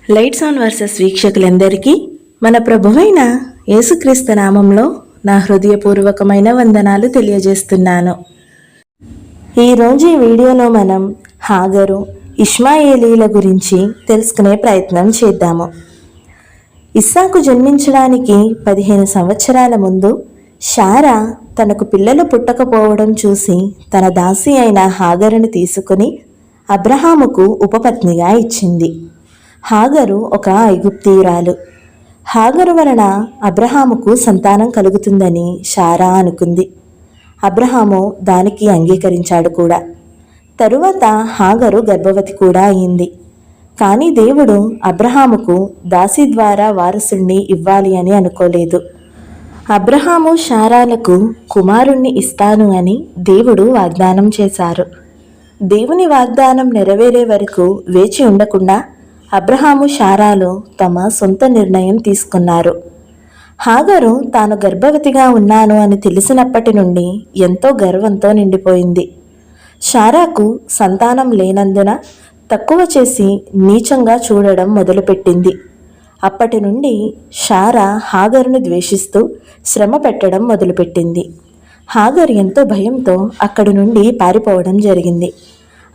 Lights on versus వీక్షకులందరికీ మన ప్రభువైన యేసుక్రీస్తు నామంలో నా హృదయపూర్వకమైన వందనాలు తెలియజేస్తున్నాను. ఈరోజు ఈ వీడియోలో మనం హాగరు, ఇష్మాయేలీల గురించి తెలుసుకునే ప్రయత్నం చేద్దాము. ఇస్సాకు జన్మించడానికి 15 సంవత్సరాల ముందు శారా తనకు పిల్లలు పుట్టకపోవడం చూసి తన దాసి అయిన హాగరుని తీసుకుని అబ్రహాముకు ఉపపత్నిగా ఇచ్చింది. హాగరు ఒక ఐగుప్తీయురాలు. హాగరు వలన అబ్రహాముకు సంతానం కలుగుతుందని శారా అనుకుంది. అబ్రహాము దానికి అంగీకరించాడు కూడా. తరువాత హాగరు గర్భవతి కూడా అయింది. కానీ దేవుడు అబ్రహాముకు దాసి ద్వారా వారసుణ్ణి ఇవ్వాలి అని అనుకోలేదు. అబ్రహాము శారాలకు కుమారుణ్ణి ఇస్తాను అని దేవుడు వాగ్దానం చేశారు. దేవుని వాగ్దానం నెరవేరే వరకు వేచి ఉండకుండా అబ్రహాము శారాలు తమ సొంత నిర్ణయం తీసుకున్నారు. హాగరు తాను గర్భవతిగా ఉన్నాను అని తెలిసినప్పటి నుండి ఎంతో గర్వంతో నిండిపోయింది. శారాకు సంతానం లేనందున తక్కువ చేసి నీచంగా చూడడం మొదలుపెట్టింది. అప్పటి నుండి శారా హాగరును ద్వేషిస్తూ శ్రమ పెట్టడం మొదలుపెట్టింది. హాగరు ఎంతో భయంతో అక్కడి నుండి పారిపోవడం జరిగింది.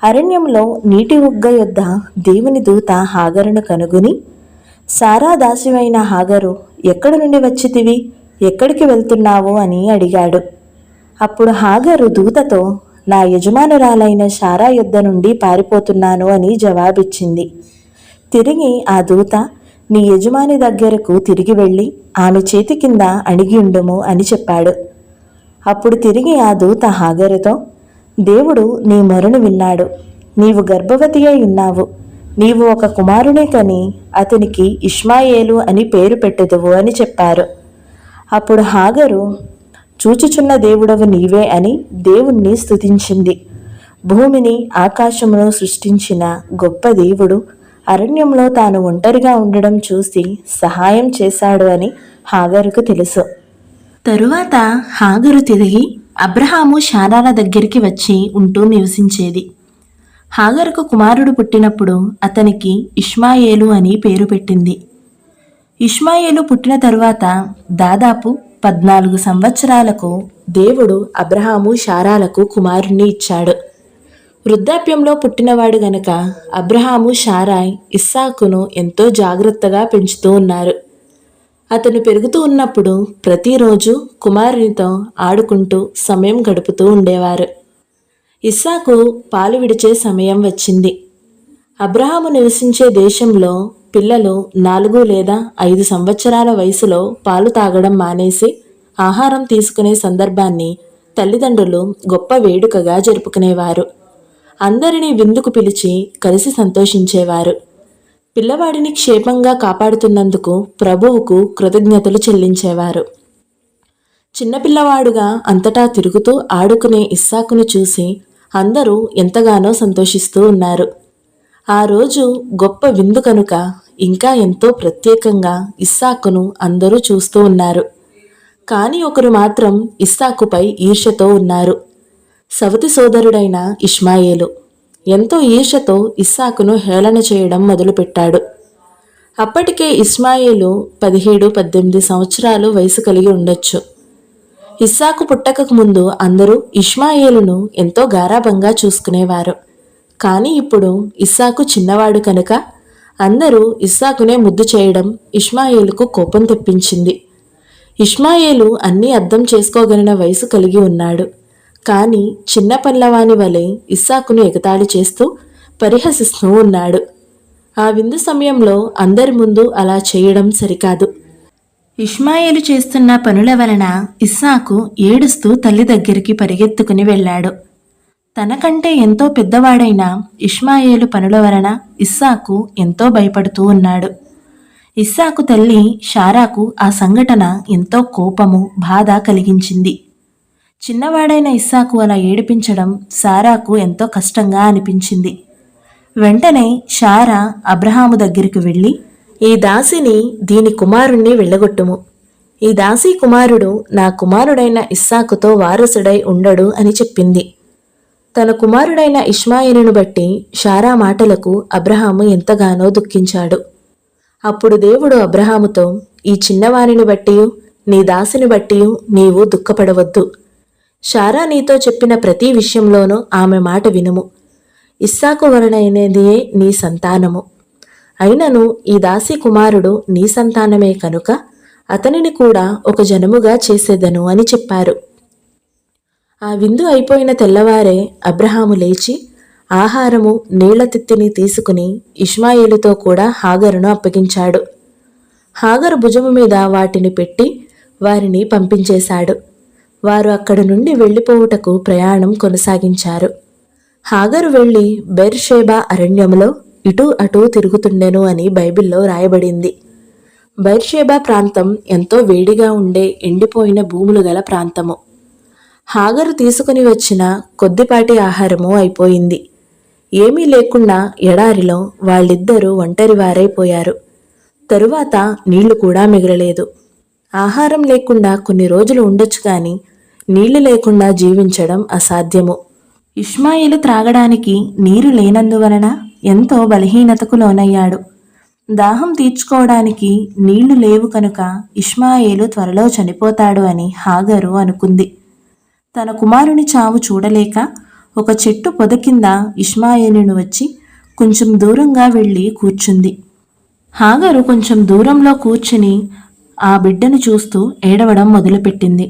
అరణ్యంలో నీటి ఉగ్గ యొద్ద దేవుని దూత హాగరును కనుగొని, సారా దాసివైన హాగరు, ఎక్కడి నుండి వచ్చితివి, ఎక్కడికి వెళ్తున్నావు అని అడిగాడు. అప్పుడు హాగరు దూతతో, నా యజమానురాలైన శారా యొద్ద నుండి పారిపోతున్నాను అని జవాబిచ్చింది. తిరిగి ఆ దూత, నీ యజమాని దగ్గరకు తిరిగి వెళ్ళి ఆమె చేతి కింద అణిగి ఉండుము అని చెప్పాడు. అప్పుడు తిరిగి ఆ దూత హాగరుతో, దేవుడు నీ మొరను విన్నాడు, నీవు గర్భవతి అయి ఉన్నావు, నీవు ఒక కుమారునే కని అతనికి ఇష్మాయేలు అని పేరు పెట్టుదువు అని చెప్పారు. అప్పుడు హాగరు, చూచుచున్న దేవుడవు నీవే అని దేవుణ్ణి స్తుతించింది. భూమిని ఆకాశమును సృష్టించిన గొప్ప దేవుడు అరణ్యంలో తాను ఒంటరిగా ఉండడం చూసి సహాయం చేశాడు అని హాగరుకు తెలుసు. తరువాత హాగరు తిరిగి అబ్రహాము శారాల దగ్గరికి వచ్చి ఉంటూ నివసించేది. హాగరుకు కుమారుడు పుట్టినప్పుడు అతనికి ఇష్మాయేలు అని పేరు పెట్టింది. ఇష్మాయేలు పుట్టిన తరువాత దాదాపు 14 సంవత్సరాలకు దేవుడు అబ్రహాము శారాలకు కుమారుణ్ణి ఇచ్చాడు. వృద్ధాప్యంలో పుట్టినవాడు గనక అబ్రహాము శారాయ్ ఇస్సాకును ఎంతో జాగ్రత్తగా పెంచుతూ ఉన్నారు. అతను పెరుగుతూ ఉన్నప్పుడు ప్రతిరోజు కుమారునితో ఆడుకుంటూ సమయం గడుపుతూ ఉండేవారు. ఇస్సాకు పాలు విడిచే సమయం వచ్చింది. అబ్రహాము నివసించే దేశంలో పిల్లలు 4 లేదా 5 సంవత్సరాల వయసులో పాలు తాగడం మానేసి ఆహారం తీసుకునే సందర్భాన్ని తల్లిదండ్రులు గొప్ప వేడుకగా జరుపుకునేవారు. అందరినీ విందుకు పిలిచి కలిసి సంతోషించేవారు. పిల్లవాడిని క్షేమంగా కాపాడుతున్నందుకు ప్రభువుకు కృతజ్ఞతలు చెల్లించేవారు. చిన్నపిల్లవాడుగా అంతటా తిరుగుతూ ఆడుకునే ఇస్సాకును చూసి అందరూ ఎంతగానో సంతోషిస్తూ ఉన్నారు. ఆ రోజు గొప్ప విందు కనుక ఇంకా ఎంతో ప్రత్యేకంగా ఇస్సాకును అందరూ చూస్తూ ఉన్నారు. కానీ ఒకరు మాత్రం ఇస్సాకుపై ఈర్ష్యతో ఉన్నారు. సవతి సోదరుడైన ఇష్మాయేలు ఎంతో ఈర్ష్యతో ఇస్సాకును హేళన చేయడం మొదలుపెట్టాడు. అప్పటికే ఇష్మాయేలు 17-18 సంవత్సరాలు వయసు కలిగి ఉండొచ్చు. ఇస్సాకు పుట్టకకు ముందు అందరూ ఇష్మాయేలును ఎంతో గారాబంగా చూసుకునేవారు. కానీ ఇప్పుడు ఇస్సాకు చిన్నవాడు కనుక అందరూ ఇస్సాకునే ముద్దు చేయడం ఇష్మాయేలుకు కోపం తెప్పించింది. ఇష్మాయేలు అన్నీ అర్థం చేసుకోగలిగిన వయసు కలిగి ఉన్నాడు. కానీ చిన్న పల్లవాని వలె ఇస్సాకును ఎగతాళి చేస్తూ పరిహసిస్తూ ఉన్నాడు. ఆ విందు సమయంలో అందరి ముందు అలా చేయడం సరికాదు. ఇష్మాయేలు చేస్తున్న పనుల వలన ఇస్సాకు ఏడుస్తూ తల్లి దగ్గరికి పరిగెత్తుకుని వెళ్ళాడు. తనకంటే ఎంతో పెద్దవాడైన ఇష్మాయేలు పనుల వలన ఇస్సాకు ఎంతో భయపడుతూ ఉన్నాడు. ఇస్సాకు తల్లి శారాకు ఆ సంఘటన ఎంతో కోపము, బాధ కలిగించింది. చిన్నవాడైన ఇస్సాకు అలా ఏడిపించడం శారాకు ఎంతో కష్టంగా అనిపించింది. వెంటనే శారా అబ్రహాము దగ్గరికి వెళ్ళి, ఈ దాసిని దీని కుమారుణ్ణి వెళ్ళగొట్టుము. ఈ దాసి కుమారుడు నా కుమారుడైన ఇస్సాకుతో వారసుడై ఉండడు అని చెప్పింది. తన కుమారుడైన ఇష్మాయేలును బట్టి శారా మాటలకు అబ్రహాము ఎంతగానో దుఃఖించాడు. అప్పుడు దేవుడు అబ్రహాముతో, ఈ చిన్నవానిని బట్టియు నీ దాసిని బట్టియు నీవు దుఃఖపడవద్దు. శారా నీతో చెప్పిన ప్రతి విషయంలోనూ ఆమె మాట వినుము. ఇస్సాకు వలనైనదియే నీ సంతానము. అయినను ఈ దాసి కుమారుడు నీ సంతానమే కనుక అతనిని కూడా ఒక జనముగా చేసేదను అని చెప్పారు. ఆ విందు అయిపోయిన తెల్లవారే అబ్రహాము లేచి ఆహారము నీళ్ల తిత్తిని తీసుకుని ఇష్మాయేలుతో కూడా హాగరును అప్పగించాడు. హాగరు భుజము మీద వాటిని పెట్టి వారిని పంపించేశాడు. వారు అక్కడి నుండి వెళ్ళిపోవుటకు ప్రయాణం కొనసాగించారు. హాగరు వెళ్ళి బెర్షేబా అరణ్యములో ఇటూ అటూ తిరుగుతుండెను అని బైబిల్లో రాయబడింది. బెర్షేబా ప్రాంతం ఎంతో వేడిగా ఉండే ఎండిపోయిన భూములు గల ప్రాంతము. హాగరు తీసుకుని వచ్చిన కొద్దిపాటి ఆహారము అయిపోయింది. ఏమీ లేకుండా ఎడారిలో వాళ్ళిద్దరూ ఒంటరివారైపోయారు. తరువాత నీళ్లు కూడా మిగలలేదు. ఆహారం లేకుండా కొన్ని రోజులు ఉండొచ్చు కానీ నీళ్లు లేకుండా జీవించడం అసాధ్యము. ఇష్మాయేలు త్రాగడానికి నీరు లేనందువలన ఎంతో బలహీనతకు లోనయ్యాడు. దాహం తీర్చుకోవడానికి నీళ్లు లేవు కనుక ఇష్మాయేలు త్వరలో చనిపోతాడు అని హాగరు అనుకుంది. తన కుమారుని చావు చూడలేక ఒక చెట్టు పొద కింద ఇష్మాయేలును వచ్చి కొంచెం దూరంగా వెళ్ళి కూర్చుంది. హాగరు కొంచెం దూరంలో కూర్చుని ఆ బిడ్డను చూస్తూ ఏడవడం మొదలుపెట్టింది.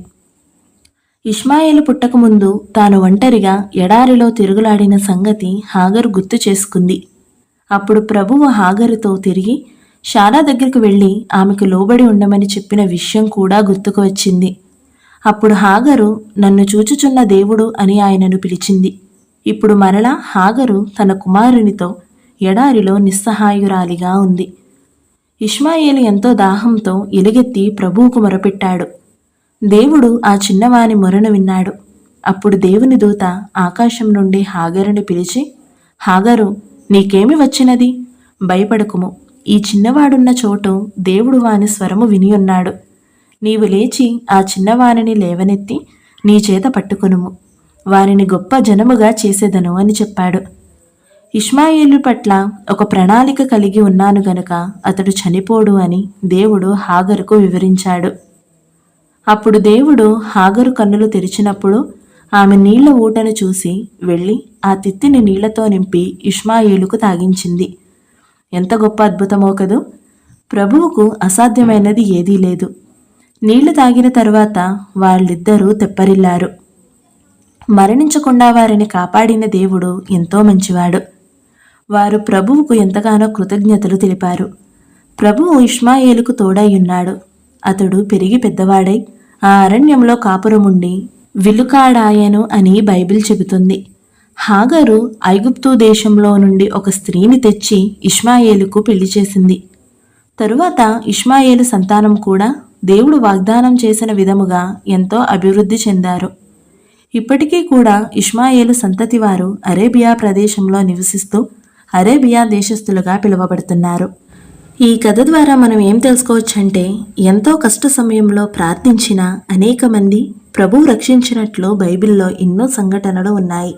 ఇష్మాయేలు పుట్టకముందు తాను ఒంటరిగా ఎడారిలో తిరుగులాడిన సంగతి హాగరు గుర్తు చేసుకుంది. అప్పుడు ప్రభువు హాగరుతో తిరిగి శారా దగ్గరకు వెళ్ళి ఆమెకు లోబడి ఉండమని చెప్పిన విషయం కూడా గుర్తుకు వచ్చింది. అప్పుడు హాగరు నన్ను చూచుచున్న దేవుడు అని ఆయనను పిలిచింది. ఇప్పుడు మరలా హాగరు తన కుమారునితో ఎడారిలో నిస్సహాయురాలిగా ఉంది. ఇష్మాయేలు ఎంతో దాహంతో ఎలుగెత్తి ప్రభువుకు మొరపెట్టాడు. దేవుడు ఆ చిన్నవాని మొరను విన్నాడు. అప్పుడు దేవుని దూత ఆకాశం నుండి హాగరుని పిలిచి, హాగరు, నీకేమి వచ్చినది? భయపడకుము. ఈ చిన్నవాడున్న చోటు దేవుడు వాని స్వరము వినియున్నాడు. నీవు లేచి ఆ చిన్నవానిని లేవనెత్తి నీ చేత పట్టుకొనుము. వారిని గొప్ప జనముగా చేసేదను అని చెప్పాడు. ఇష్మాయేలు పట్ల ఒక ప్రణాళిక కలిగి ఉన్నాను గనుక అతడు చనిపోడు అని దేవుడు హాగరుకు వివరించాడు. అప్పుడు దేవుడు హాగరు కన్నులు తెరిచినప్పుడు ఆమె నీళ్ల ఊటను చూసి వెళ్ళి ఆ తిత్తిని నీళ్లతో నింపి ఇష్మాయేలుకు తాగించింది. ఎంత గొప్ప అద్భుతమో కదూ! ప్రభువుకు అసాధ్యమైనది ఏదీ లేదు. నీళ్లు తాగిన తరువాత వాళ్ళిద్దరూ తెప్పరిల్లారు. మరణించకుండా వారిని కాపాడిన దేవుడు ఎంతో మంచివాడు. వారు ప్రభువుకు ఎంతగానో కృతజ్ఞతలు తెలిపారు. ప్రభువు ఇష్మాయేలుకు తోడయ్యున్నాడు. అతడు పెరిగి పెద్దవాడై ఆ అరణ్యంలో కాపురముండి విలుకాడాయను అని బైబిల్ చెబుతుంది. హాగరు ఐగుప్తు దేశంలో నుండి ఒక స్త్రీని తెచ్చి ఇష్మాయేలుకు పెళ్లి చేసింది. తరువాత ఇష్మాయేలు సంతానం కూడా దేవుడు వాగ్దానం చేసిన విధముగా ఎంతో అభివృద్ధి చెందారు. ఇప్పటికీ కూడా ఇష్మాయేలు సంతతి వారు అరేబియా ప్రదేశంలో నివసిస్తూ అరేబియా దేశస్థులుగా పిలువబడుతున్నారు. ఈ కథ ద్వారా మనం ఏం తెలుసుకోవచ్చంటే, ఎంతో కష్ట సమయంలో ప్రార్థించిన అనేక మంది ప్రభువు రక్షించినట్లు బైబిల్లో ఎన్నో సంఘటనలు ఉన్నాయి.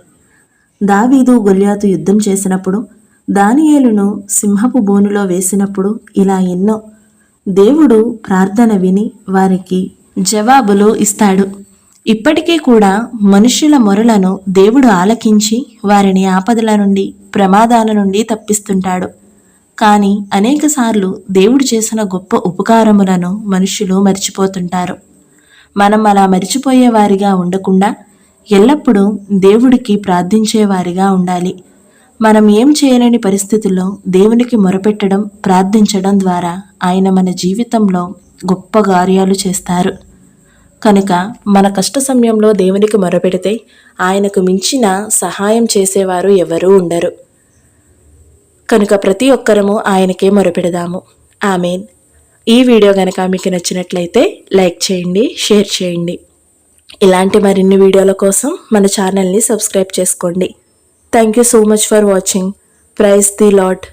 దావీదు గొల్యాతు యుద్ధం చేసినప్పుడు, దానియేలును సింహపు బోనులో వేసినప్పుడు, ఇలా ఎన్నో దేవుడు ప్రార్థన విని వారికి జవాబులు ఇస్తాడు. ఇప్పటికీ కూడా మనుష్యుల మొరలను దేవుడు ఆలకించి వారిని ఆపదల నుండి, ప్రమాదాల నుండి తప్పిస్తుంటాడు. కానీ అనేకసార్లు దేవుడు చేసిన గొప్ప ఉపకారములను మనుష్యులు మర్చిపోతుంటారు. మనం అలా మర్చిపోయేవారిగా ఉండకుండా ఎల్లప్పుడూ దేవుడికి ప్రార్థించేవారిగా ఉండాలి. మనం ఏం చేయలేని పరిస్థితుల్లో దేవునికి మొరపెట్టడం, ప్రార్థించడం ద్వారా ఆయన మన జీవితంలో గొప్ప కార్యాలు చేస్తారు. కనుక మన కష్ట సమయంలో దేవునికి మొరపెడితే ఆయనకు మించిన సహాయం చేసేవారు ఎవరూ ఉండరు. కనుక ప్రతి ఒక్కరము ఆయనకే మొరపెడదాము. ఆమేన్. ఈ వీడియో కనుక మీకు నచ్చినట్లయితే లైక్ చేయండి, షేర్ చేయండి. ఇలాంటి మరిన్ని వీడియోల కోసం మన ఛానల్ని సబ్స్క్రైబ్ చేసుకోండి. Thank you so much for watching. Praise the lord.